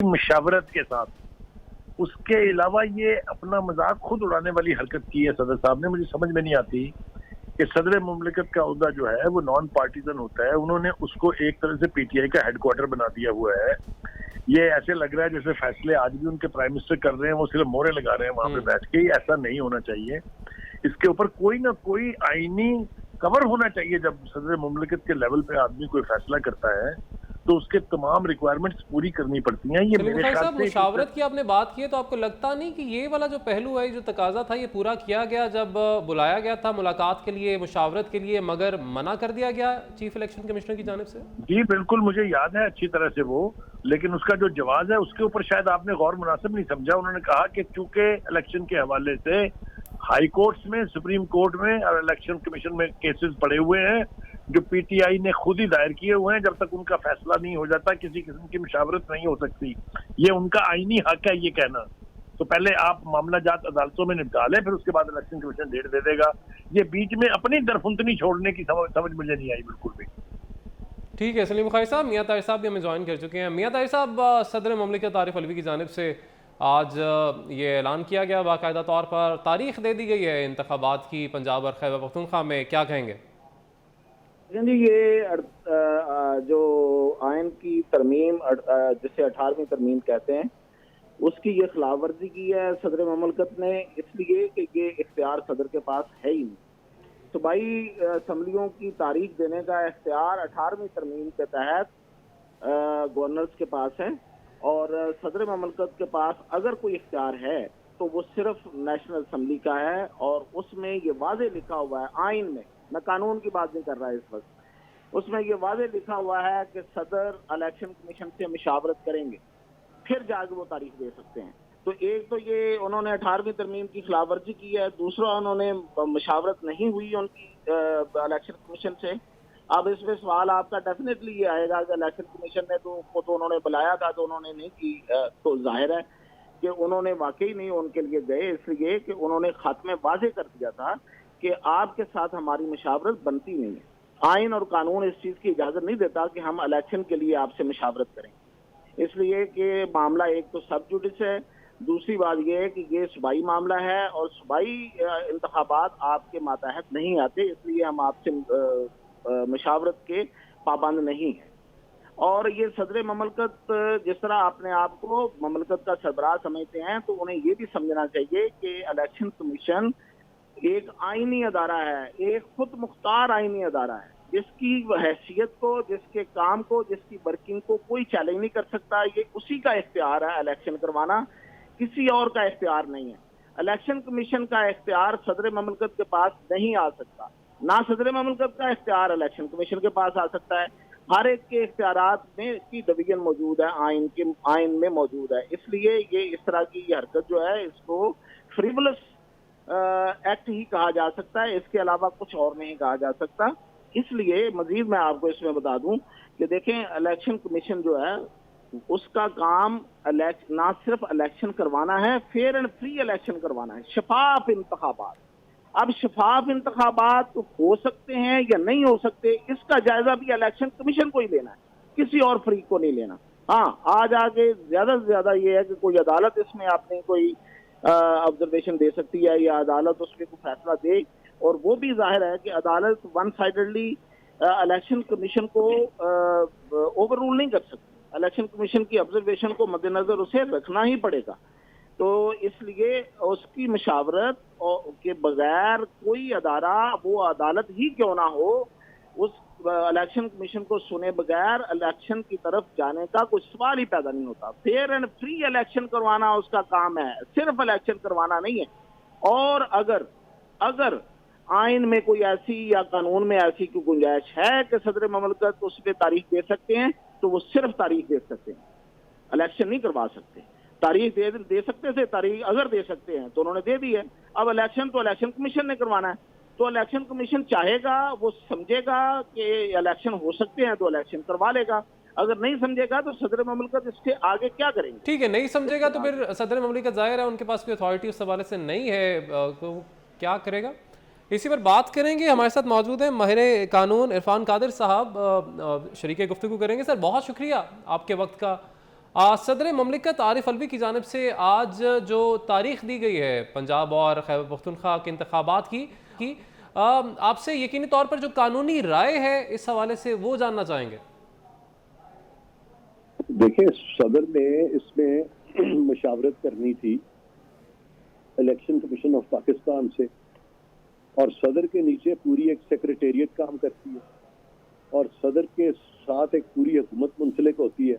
मुशावरत के साथ। उसके अलावा ये अपना मजाक खुद उड़ाने वाली हरकत की है सदर साहब ने। मुझे समझ में नहीं आती कि सदर मुमलिकत का ओहदा जो है वो नॉन पार्टीजन होता है, उन्होंने उसको एक तरह से पीटीआई का हेडक्वार्टर बना दिया हुआ है। ये ऐसे लग रहा है जैसे फैसले आज भी उनके प्राइम मिनिस्टर कर रहे हैं, वो सिर्फ मोहरे लगा रहे हैं वहां पे बैठ के। ऐसा नहीं होना चाहिए। इसके ऊपर कोई ना कोई आईनी कवर होना चाहिए। जब सदर मुमलिकत के लेवल पे आदमी कोई फैसला करता है तो उसके तमाम रिक्वायरमेंट्स पूरी करनी पड़ती हैं। ये सलीम मेरे खाई ख्याल साहब, से मुशावरत की आपने बात की है, तो आपको लगता नहीं कि ये वाला जो पहलू है, जो तकाजा था, ये पूरा किया गया जब बुलाया गया था मुलाकात के लिए, मुशावरत के लिए, मगर मना कर दिया गया चीफ इलेक्शन कमिश्नर की जानिब से? जी बिल्कुल, मुझे याद है अच्छी तरह से वो। लेकिन उसका जो जवाब है उसके ऊपर शायद आपने गौर मुनासिब नहीं समझा। उन्होंने कहा कि चूंकि इलेक्शन के हवाले से हाई कोर्ट्स में, सुप्रीम कोर्ट में और इलेक्शन कमीशन में केसेस पड़े हुए हैं जो पीटीआई ने खुद ही दायर किए हुए हैं, जब तक उनका फैसला नहीं हो जाता किसी किस्म की मुशावरत नहीं हो सकती। ये उनका आईनी हक है ये कहना। तो पहले आप मामला जात अदालतों में निपटा लें, फिर उसके बाद इलेक्शन कमीशन डेट दे देगा। ये बीच में अपनी दरफुंतनी छोड़ने की समझ मुझे नहीं आई बिल्कुल भी। ठीक है सलीम खाई साहब, मियाँ ताहिर साहब भी हमें ज्वाइन कर चुके हैं। मियाँ ताहिर साहब, सदर मुमलिकत आरिफ अलवी की जानिब से आज ये ऐलान किया गया, बाकायदा तौर पर तारीख दे दी गई है इंतखाबात की पंजाब और खैबर पख्तूनख्वा में, क्या कहेंगे? जी, ये जो आयन की तरमीम जिसे 18वीं तरमीम कहते हैं, उसकी ये खिलाफ वर्जी की है सदर ममलकत ने, इसलिए कि ये इख्तियार सदर के पास है ही नहीं। सूबाई असम्बलियों की तारीख देने का इख्तियार 18वीं तरमीम के तहत गवर्नर्स के पास है, और सदर ममलकत के पास अगर कोई इख्तियार है तो वो सिर्फ नेशनल असम्बली का है। और उसमें ये वाज़े लिखा हुआ है आइन में, मैं कानून की बात नहीं कर रहा इस वक्त, उसमें ये वाज़े लिखा हुआ है कि सदर इलेक्शन कमीशन से मुशावरत करेंगे, फिर जाके वो तारीख दे सकते हैं। तो एक तो ये उन्होंने 18वीं तरमीम की खिलाफ वर्जी की है, दूसरा उन्होंने मुशावरत नहीं हुई उनकी इलेक्शन कमीशन से। अब इसमें सवाल आपका डेफिनेटली ये आएगा कि इलेक्शन कमीशन ने तो उन्होंने बुलाया था तो उन्होंने नहीं की। तो जाहिर है कि उन्होंने वाकई नहीं उनके लिए गए, इसलिए कि उन्होंने खत में वाजे कर दिया था कि आपके साथ हमारी मुशावरत बनती नहीं है। आइन और कानून इस चीज की इजाजत नहीं देता कि हम इलेक्शन के लिए आपसे मुशावरत करें, इसलिए कि मामला एक तो सब जुडिस है, दूसरी बात यह है कि ये सूबाई मामला है और सूबाई इंतखाबात आपके मातहत नहीं आते, इसलिए हम आपसे मुशावरत के पाबंद नहीं है। और ये सदर ममलकत जिस तरह अपने आप को ममलकत का सरबराह समझते हैं, तो उन्हें ये भी समझना चाहिए कि इलेक्शन कमीशन एक आईनी अदारा है, एक खुद मुख्तार आईनी अदारा है, जिसकी हैसियत को, जिसके काम को, जिसकी वर्किंग को कोई चैलेंज नहीं कर सकता। ये उसी का इख्तियार है इलेक्शन करवाना, किसी और का इख्तियार नहीं है। इलेक्शन कमीशन का इख्तियार सदर ममलकत के पास नहीं आ सकता, ना सदर ममलकत का इख्तियार इलेक्शन कमीशन के पास आ सकता है। हर एक के इख्तियारात में की डिवीजन मौजूद है, आइन में मौजूद है। इसलिए ये इस तरह की हरकत जो है इसको फ्रिवलस एक्ट ही कहा जा सकता है, इसके अलावा कुछ और नहीं कहा जा सकता। इसलिए मजीद मैं आपको इसमें बता दूं कि देखें, इलेक्शन कमीशन जो है उसका काम ना सिर्फ इलेक्शन करवाना है, फेयर एंड फ्री इलेक्शन करवाना है, शफाफ इंतखाबात। अब शफाफ इंतखाबात हो सकते हैं या नहीं हो सकते, इसका जायजा भी इलेक्शन कमीशन को ही लेना है, किसी और फ्री को नहीं लेना। हाँ, आज आगे ज्यादा से ज्यादा ये है कि कोई अदालत इसमें आपने कोई ऑब्जर्वेशन दे सकती है या अदालत उसमें कोई फैसला दे, और वो भी जाहिर है कि अदालत वन साइडेडली इलेक्शन कमीशन को ओवर रूल नहीं कर सकती। इलेक्शन कमीशन की ऑब्जर्वेशन को मद्देनजर उसे रखना ही पड़ेगा। तो इसलिए उसकी मशावरत के बगैर कोई अदारा, वो अदालत ही क्यों ना हो, उस इलेक्शन कमीशन को सुने बगैर इलेक्शन की तरफ जाने का कोई सवाल ही पैदा नहीं होता। फेयर एंड फ्री इलेक्शन करवाना उसका काम है, सिर्फ इलेक्शन करवाना नहीं है। और अगर अगर आइन में कोई ऐसी या कानून में ऐसी कोई गुंजाइश है कि सदर ममलकत उस पर तारीख दे सकते हैं, तो वो सिर्फ तारीख दे सकते हैं, इलेक्शन नहीं करवा सकते। तारीख दे सकते थे, तारीख अगर दे सकते हैं तो उन्होंने दे दी है। अब इलेक्शन तो इलेक्शन कमीशन ने करवाना है, तो इलेक्शन कमीशन चाहेगा, वो समझेगा कि इलेक्शन हो सकते हैं तो इलेक्शन करवा लेगा, अगर नहीं समझेगा तो सदर ममलकत इसके आगे क्या करेंगे। ठीक है, नहीं समझेगा तो फिर सदर ममलिकत जाहिर है उनके पास कोई अथॉरिटी उस हवाले से नहीं है, तो क्या करेगा? इसी पर बात करेंगे। हमारे साथ मौजूद हैं माहिर कानून इरफान कादिर साहब, शरीक गुफ्तगू करेंगे। सर, बहुत शुक्रिया आपके वक्त का। सदर ममलिकत आरिफ अलवी की जानिब से आज जो तारीख दी गई है पंजाब और खैबर पख्तूनख्वा के इंतखाबात की आपसे यकीनी तौर पर जो कानूनी राय है इस हवाले से वो जानना चाहेंगे। देखिए, सदर ने इसमें मशावरत करनी थी इलेक्शन कमीशन ऑफ पाकिस्तान से, और सदर के नीचे पूरी एक सेक्रेटेरिएट काम करती है और सदर के साथ एक पूरी हुकूमत मुंसलिक होती है।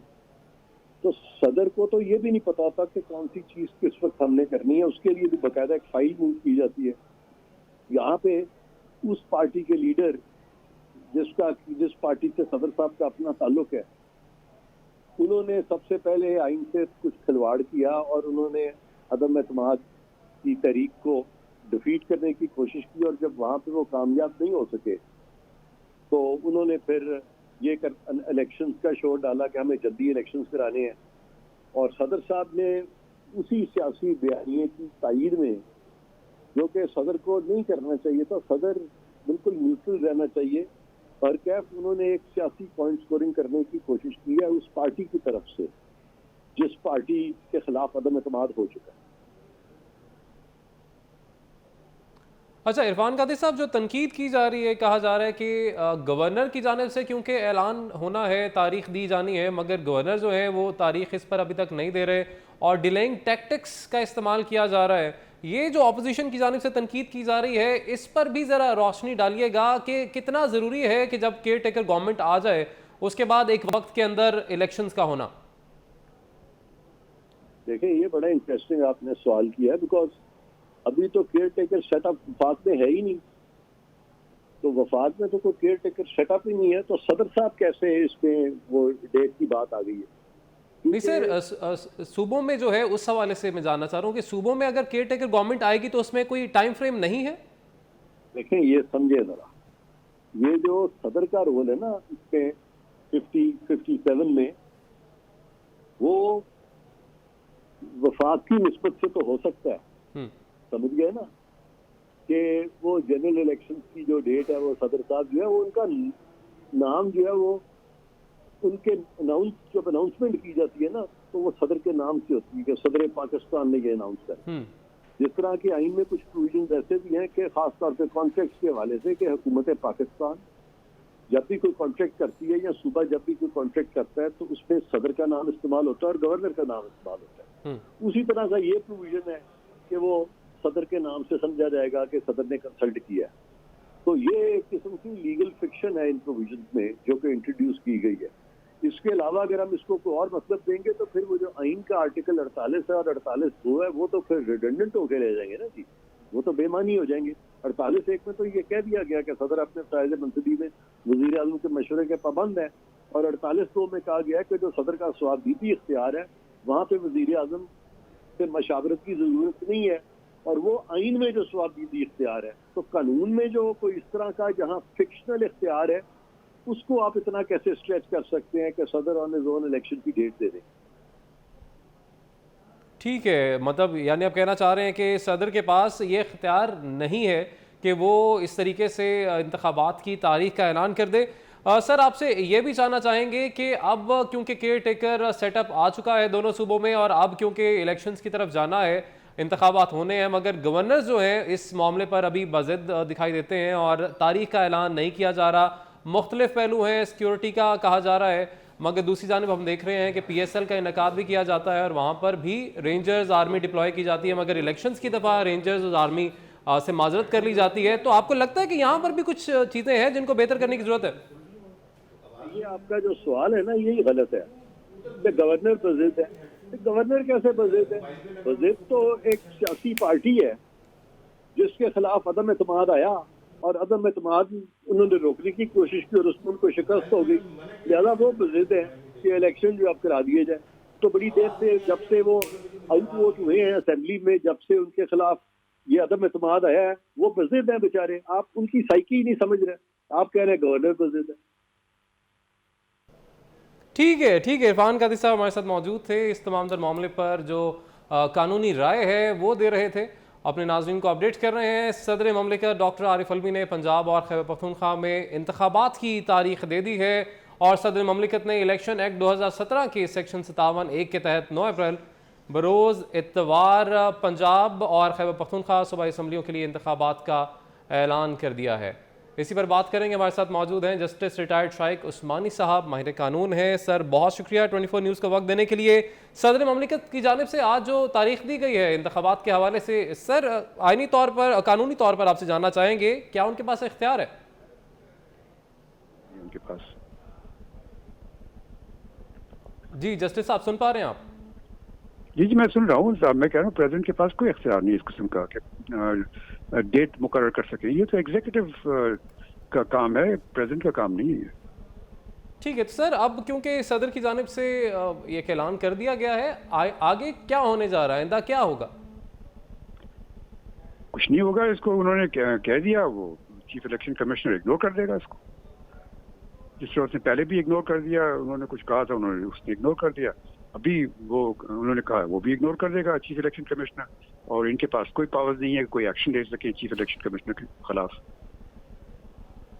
तो सदर को तो ये भी नहीं पता होता कि कौन सी चीज किस वक्त हमने करनी है, उसके लिए भी बाकायदा एक फाइल मूव की जाती है। यहाँ पे उस पार्टी के लीडर जिस पार्टी से सदर साहब का अपना ताल्लुक है, उन्होंने सबसे पहले आइन से कुछ खिलवाड़ किया और उन्होंने अदम एतमाद की तहरीक को डिफीट करने की कोशिश की, और जब वहां पे वो कामयाब नहीं हो सके तो उन्होंने फिर ये इलेक्शंस का शोर डाला कि हमें जल्दी इलेक्शंस कराने हैं। और सदर साहब ने उसी सियासी बयानिए की तायीद में, जो कि सदर को नहीं करना चाहिए था, सदर बिल्कुल न्यूट्रल रहना चाहिए, और कैफ उन्होंने एक सियासी पॉइंट स्कोरिंग करने की कोशिश की है उस पार्टी की तरफ से जिस पार्टी के खिलाफ अदम एतमाद हो चुका है। अच्छा, इरफान कादिर साहब, जो तनकीद की जा रही है, कहा जा रहा है कि गवर्नर की जानिब से क्योंकि ऐलान होना है, तारीख दी जानी है, मगर गवर्नर जो है वो तारीख इस पर अभी तक नहीं दे रहे और डिलेइंग टैक्टिक्स का इस्तेमाल किया जा रहा है। ये जो अपोजिशन की जानिब से तनकीद की जा रही है, इस पर भी ज़रा रोशनी डालिएगा कि कितना ज़रूरी है कि जब केयर टेकर गवर्नमेंट आ जाए उसके बाद एक वक्त के अंदर इलेक्शंस का होना। देखिए, ये बड़ा इंटरेस्टिंग आपने सवाल किया है, बिकॉज अभी तो केयर टेकर सेटअप वफाक में है ही नहीं। तो वफाक में तो कोई केयर टेकर सेटअप ही नहीं है, तो सदर साहब कैसे इसमें वो डेट की बात आ गई है? नहीं सर, सूबों में जो है उस हवाले से मैं जानना चाह रहा हूँ कि सूबों में अगर केयर टेकर गवर्नमेंट आएगी तो उसमें कोई टाइम फ्रेम नहीं है? देखें, ये समझे जरा, ये जो सदर का रोल है ना इसमें 57 में, वो वफाक की निस्बत से तो हो सकता है, समझ गए ना, कि वो जनरल इलेक्शन की जो डेट है वो सदर साहब जो है वो उनका नाम जो है वो उनके जब अनाउंसमेंट की जाती है ना तो वो सदर के नाम से होती है कि सदर पाकिस्तान ने ये अनाउंस कर। जिस तरह के आइन में कुछ प्रोविजन ऐसे भी हैं कि खासतौर पे कॉन्ट्रैक्ट के हवाले से कि हुकूमत पाकिस्तान जब भी कोई कॉन्ट्रैक्ट करती है या सूबा जब भी कोई कॉन्ट्रैक्ट करता है तो उसमें सदर का नाम इस्तेमाल होता है और गवर्नर का नाम इस्तेमाल होता है। उसी तरह का ये प्रोविजन है कि वो सदर के नाम से समझा जाएगा कि सदर ने कंसल्ट किया। तो ये एक किस्म की लीगल फिक्शन है इन प्रोविजन में जो कि इंट्रोड्यूस की गई है। इसके अलावा अगर हम इसको कोई और मतलब देंगे तो फिर वो जो आइन का आर्टिकल 48 है और 48(2) है वो तो फिर रिडंडेंट होके रह जाएंगे ना जी, वो तो बेमानी हो जाएंगे। 48(1) में तो ये कह दिया गया कि सदर अपने फराइज़ मंतबी में वज़ीर आज़म के मशवरे के पाबंद है, और 48(2) में कहा गया कि जो सदर का स्वाबदीदी इख्तियार है वहाँ पे वज़ीर आज़म से मशावरत की जरूरत नहीं है, और वो आइन में जो स्वाबदीदी इख्तियार है। तो कानून में जो कोई इस तरह का जहाँ फिक्शनल इख्तियार है उसको आप इतना कैसे स्ट्रेच कर सकते हैं कि सदर ऑन हिज ओन इलेक्शन की डेट दे दें? ठीक है, मतलब यानी आप कहना चाह रहे हैं कि सदर के पास ये इख्तियार नहीं है कि वो इस तरीके से इंतखाबात की तारीख का ऐलान कर दे। सर, आपसे ये भी जानना चाहेंगे कि अब क्योंकि केयर टेकर सेटअप आ चुका है दोनों सूबों में और अब क्योंकि इलेक्शंस की तरफ जाना है, इंतखाबात होने हैं, मगर गवर्नर जो हैं इस मामले पर अभी बज़िद दिखाई देते हैं और तारीख का ऐलान नहीं किया जा रहा। मुख्तलिफ पहलू हैं, सिक्योरिटी का कहा जा रहा है, मगर दूसरी जानिब हम देख रहे हैं कि PSL का इनेकाद भी किया जाता है और वहाँ पर भी रेंजर्स आर्मी डिप्लॉय की जाती है, मगर इलेक्शंस की दफ़ा रेंजर्स और आर्मी से माजरत कर ली जाती है। तो आपको लगता है कि यहाँ पर भी कुछ चीज़ें हैं जिनको बेहतर करने की ज़रूरत है? ये आपका जो सवाल है ना यही गलत है। गवर्नर बज़िद है, गवर्नर कैसे बज़िद है? बज़िद तो एक सियासी पार्टी है जिसके खिलाफ अदम एतमाद आया और अदम एतमाद उन्होंने रोकने की कोशिश की और उसमें उनको शिकस्त हो गई, लिहाजा वो बज़िद है कि इलेक्शन जो अब करा दिए जाए। तो बड़ी देर से जब से वो आउट वोट हुए हैं असेंबली में, जब से उनके खिलाफ ये अदम एतमाद आया है, वो बज़िद है बेचारे। आप उनकी साइकी ही नहीं समझ रहे, आप कह रहे हैं गवर्नर बज़िद है। ठीक है, ठीक है। इरफान कादिर साहब हमारे साथ मौजूद थे, इस तमाम तर मामले पर जो कानूनी राय है वो दे रहे थे, अपने नाज़रीन को अपडेट कर रहे हैं। सदर ममलिकत डॉक्टर आरिफ अलवी ने पंजाब और खैबर पख्तूनख्वा में इंतखाबात की तारीख दे दी है और सदर ममलिकत ने इलेक्शन एक्ट 2017 के सेक्शन 57(1) के तहत 9 अप्रैल बरोज़ इतवार पंजाब और खैबर पख्तूनख्वा सूबाई असम्बलियों के लिए इंतखाबात का ऐलान कर दिया है। इसी पर बात करेंगे, हमारे साथ मौजूद हैं जस्टिस रिटायर्ड शाइक उस्मानी साहब, माहिर कानून हैं। सर बहुत शुक्रिया 24 न्यूज़ का वक्त देने के लिए। सदर ममलिकत की जानिब से आज जो तारीख दी गई है इंतखाबात के हवाले से, सर आइनी तौर पर, कानूनी तौर पर आपसे जानना चाहेंगे, क्या उनके पास इख्तियार है? उनके पास जी जस्टिस साहब सुन पा रहे हैं आप? जी मैं सुन रहा हूँ साहब। मैं कह रहा हूँ प्रेसिडेंट के पास कोई इख्तियार नहीं इस किस्म का कि डेट मुकर्रर कर सके। ये तो एग्जीक्यूटिव का काम है, प्रेसिडेंट का काम नहीं है। ठीक है, तो सर अब क्योंकि सदर की जानिब से ये ऐलान कर दिया गया है, आगे क्या होने जा रहा है, आइंदा क्या होगा? कुछ नहीं होगा, इसको उन्होंने कह दिया, वो चीफ इलेक्शन कमिश्नर इग्नोर कर देगा इसको। जिस तरह उसने पहले भी इग्नोर कर दिया, उन्होंने कुछ कहा था, उन्होंने उसने इग्नोर कर दिया। अभी वो उन्होंने कहा वो भी इग्नोर कर देगा चीफ इलेक्शन कमिश्नर, और इनके पास कोई पावर नहीं है कोई एक्शन ले सके चीफ इलेक्शन कमिश्नर के खिलाफ।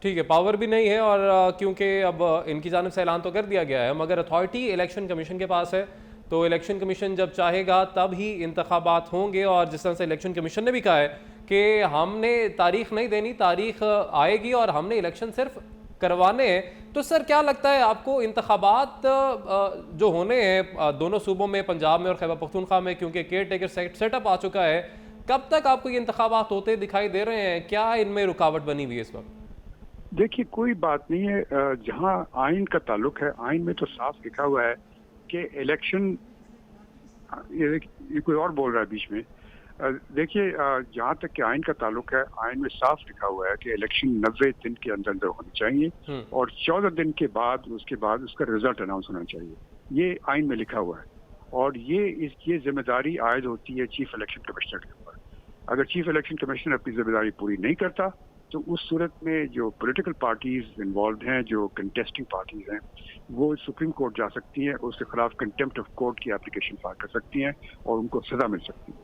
ठीक है, पावर भी नहीं है, और क्योंकि अब इनकी जानिब से ऐलान तो कर दिया गया है, मगर अथॉरिटी इलेक्शन कमीशन के पास है, तो इलेक्शन कमीशन जब चाहेगा तब ही इंतखाबात होंगे। और जिस तरह से इलेक्शन कमीशन ने भी कहा है कि हमने तारीख नहीं देनी, तारीख आएगी और हमने इलेक्शन सिर्फ करवाने हैं। तो सर क्या लगता है आपको, इंतखाबात जो होने हैं दोनों सूबों में, पंजाब में और खैबर पख्तूनख्वा में, क्योंकि केयर टेकर सेटअप आ चुका है, कब तक आपको ये इंतखाबात होते दिखाई दे रहे हैं? क्या इनमें रुकावट बनी हुई है इस वक्त? देखिए कोई बात नहीं है, जहां आइन का ताल्लुक है, आइन में तो साफ लिखा हुआ है कि इलेक्शन, ये कोई और बोल रहा है बीच में। देखिए जहां तक कि आइन का ताल्लुक है, आइन में साफ लिखा हुआ है कि इलेक्शन 90 दिन के अंदर अंदर होनी चाहिए और 14 दिन के बाद उसके बाद उसका रिजल्ट अनाउंस होना चाहिए। ये आइन में लिखा हुआ है, और ये जिम्मेदारी आयद होती है चीफ इलेक्शन कमिश्नर के ऊपर। अगर चीफ इलेक्शन कमिश्नर अपनी जिम्मेदारी पूरी नहीं करता तो उस सूरत में जो पॉलिटिकल पार्टीज इन्वॉल्व हैं, जो कंटेस्टिंग पार्टीज हैं, वो सुप्रीम कोर्ट जा सकती हैं, उसके खिलाफ कंटेम्प्ट ऑफ कोर्ट की एप्लीकेशन फाइल कर सकती हैं और उनको सजा मिल सकती है।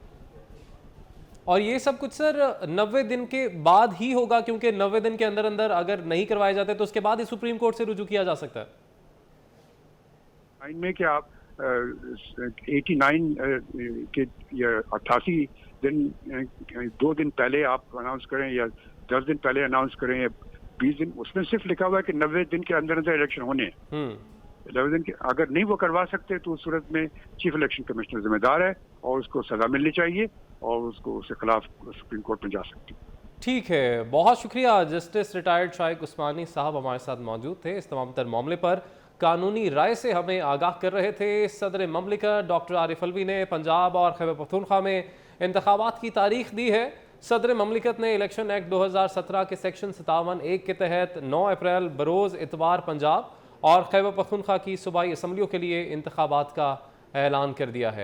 और ये सब कुछ सर 90 दिन के बाद ही होगा, क्योंकि 90 दिन के अंदर अंदर अगर नहीं करवाए जाते तो उसके बाद ही सुप्रीम कोर्ट से रुजू किया जा सकता है। आइन में कि आप 89 के या 88 दिन 2 दिन पहले आप अनाउंस करें या 10 दिन पहले अनाउंस करें या 20 दिन, उसमें सिर्फ लिखा हुआ है कि 90 दिन के अंदर अंदर इलेक्शन होने हैं। 90 दिन के अगर नहीं वो करवा सकते तो उस सूरत में चीफ इलेक्शन कमिश्नर जिम्मेदार है और उसको सजा मिलनी चाहिए और उसको उसके खिलाफ सुप्रीम कोर्ट में जा सकती है। ठीक है, बहुत शुक्रिया। जस्टिस रिटायर्ड शाइक उस्मानी साहब हमारे साथ मौजूद थे। इस तमाम तर मामले पर कानूनी राय से हमें आगाह कर रहे थे। सदर ममलिकत डॉक्टर आरिफ अलवी ने पंजाब और खैबर पख्तूनख्वा में इंतखाबात की तारीख दी है। सदर ममलिकत ने इलेक्शन एक्ट 2017 के सेक्शन 57(1) के तहत 9 अप्रैल बरोज़ इतवार पंजाब और खैबर पख्तूनख्वा की सूबाई असम्बलियों के लिए इंतखाबात का ऐलान कर दिया है।